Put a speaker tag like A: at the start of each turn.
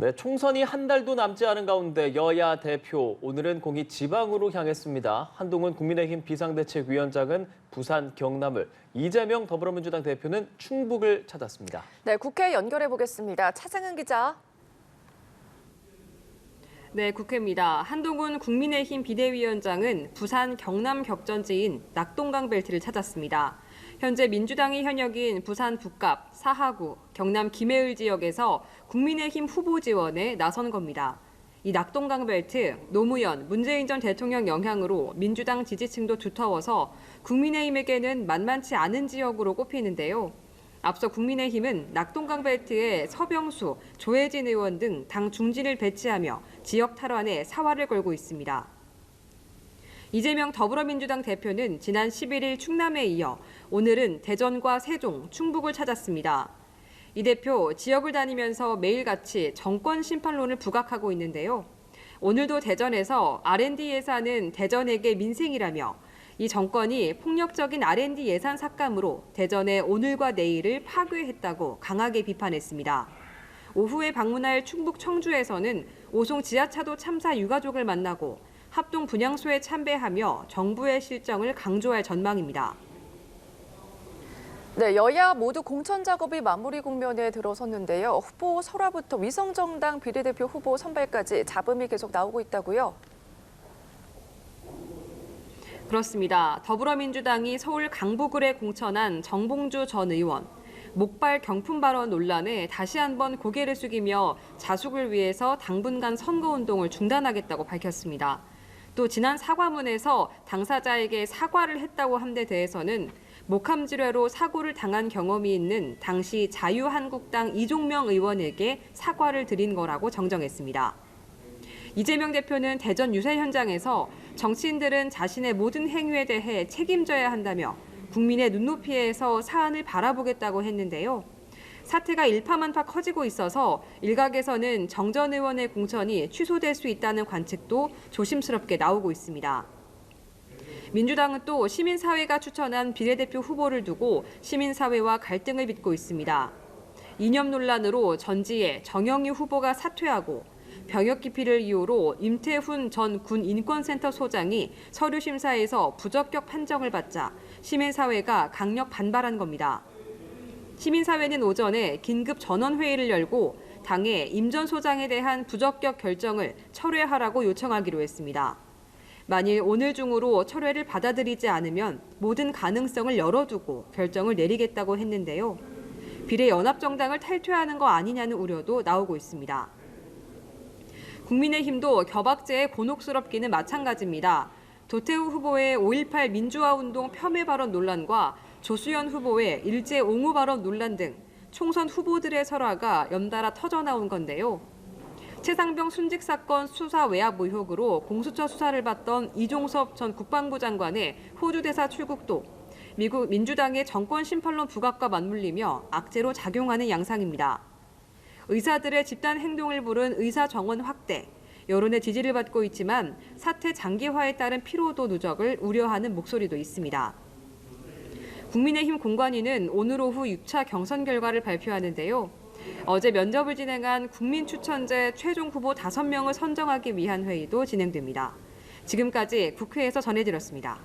A: 네, 총선이 한 달도 남지 않은 가운데 여야 대표 오늘은 공이 지방으로 향했습니다. 한동훈 국민의힘 비상대책위원장은 부산 경남을, 이재명 더불어민주당 대표는 충북을 찾았습니다.
B: 네, 국회 연결해 보겠습니다. 차승은 기자.
C: 네, 국회입니다. 한동훈 국민의힘 비대위원장은 부산 경남 격전지인 낙동강 벨트를 찾았습니다. 현재 민주당이 현역인 부산 북갑, 사하구, 경남 김해을 지역에서 국민의힘 후보 지원에 나선 겁니다. 이 낙동강 벨트, 노무현, 문재인 전 대통령 영향으로 민주당 지지층도 두터워서 국민의힘에게는 만만치 않은 지역으로 꼽히는데요. 앞서 국민의힘은 낙동강 벨트에 서병수, 조혜진 의원 등 당 중진을 배치하며 지역 탈환에 사활을 걸고 있습니다. 이재명 더불어민주당 대표는 지난 11일 충남에 이어 오늘은 대전과 세종, 충북을 찾았습니다. 이 대표 지역을 다니면서 매일같이 정권 심판론을 부각하고 있는데요. 오늘도 대전에서 R&D 예산은 대전에게 민생이라며 이 정권이 폭력적인 R&D 예산 삭감으로 대전의 오늘과 내일을 파괴했다고 강하게 비판했습니다. 오후에 방문할 충북 청주에서는 오송 지하차도 참사 유가족을 만나고 합동 분향소에 참배하며 정부의 실정을 강조할 전망입니다.
B: 네, 여야 모두 공천 작업이 마무리 국면에 들어섰는데요. 후보 설화부터 위성정당 비례대표 후보 선발까지 잡음이 계속 나오고 있다고요?
C: 그렇습니다. 더불어민주당이 서울 강북을에 공천한 정봉주 전 의원. 목발 경품 발언 논란에 다시 한번 고개를 숙이며 자숙을 위해서 당분간 선거운동을 중단하겠다고 밝혔습니다. 또 지난 사과문에서 당사자에게 사과를 했다고 한 데 대해서는 목함질환으로 사고를 당한 경험이 있는 당시 자유한국당 이종명 의원에게 사과를 드린 거라고 정정했습니다. 이재명 대표는 대전 유세 현장에서 정치인들은 자신의 모든 행위에 대해 책임져야 한다며 국민의 눈높이에서 사안을 바라보겠다고 했는데요. 사태가 일파만파 커지고 있어서 일각에서는 정 전 의원의 공천이 취소될 수 있다는 관측도 조심스럽게 나오고 있습니다. 민주당은 또 시민사회가 추천한 비례대표 후보를 두고 시민사회와 갈등을 빚고 있습니다. 이념 논란으로 전지에 정영희 후보가 사퇴하고 병역 기피를 이유로 임태훈 전 군인권센터 소장이 서류 심사에서 부적격 판정을 받자 시민사회가 강력 반발한 겁니다. 시민사회는 오전에 긴급 전원회의를 열고 당에 임 전 소장에 대한 부적격 결정을 철회하라고 요청하기로 했습니다. 만일 오늘 중으로 철회를 받아들이지 않으면 모든 가능성을 열어두고 결정을 내리겠다고 했는데요. 비례연합정당을 탈퇴하는 거 아니냐는 우려도 나오고 있습니다. 국민의힘도 겨박제에 곤혹스럽기는 마찬가지입니다. 도태우 후보의 5.18 민주화운동 폄훼 발언 논란과 조수연 후보의 일제 옹호 발언 논란 등 총선 후보들의 설화가 연달아 터져나온 건데요. 최상병 순직 사건 수사 외압 의혹으로 공수처 수사를 받던 이종섭 전 국방부 장관의 호주 대사 출국도 미국 민주당의 정권 심판론 부각과 맞물리며 악재로 작용하는 양상입니다. 의사들의 집단 행동을 부른 의사 정원 확대, 여론의 지지를 받고 있지만 사태 장기화에 따른 피로도 누적을 우려하는 목소리도 있습니다. 국민의힘 공관위는 오늘 오후 6차 경선 결과를 발표하는데요. 어제 면접을 진행한 국민추천제 최종 후보 5명을 선정하기 위한 회의도 진행됩니다. 지금까지 국회에서 전해드렸습니다.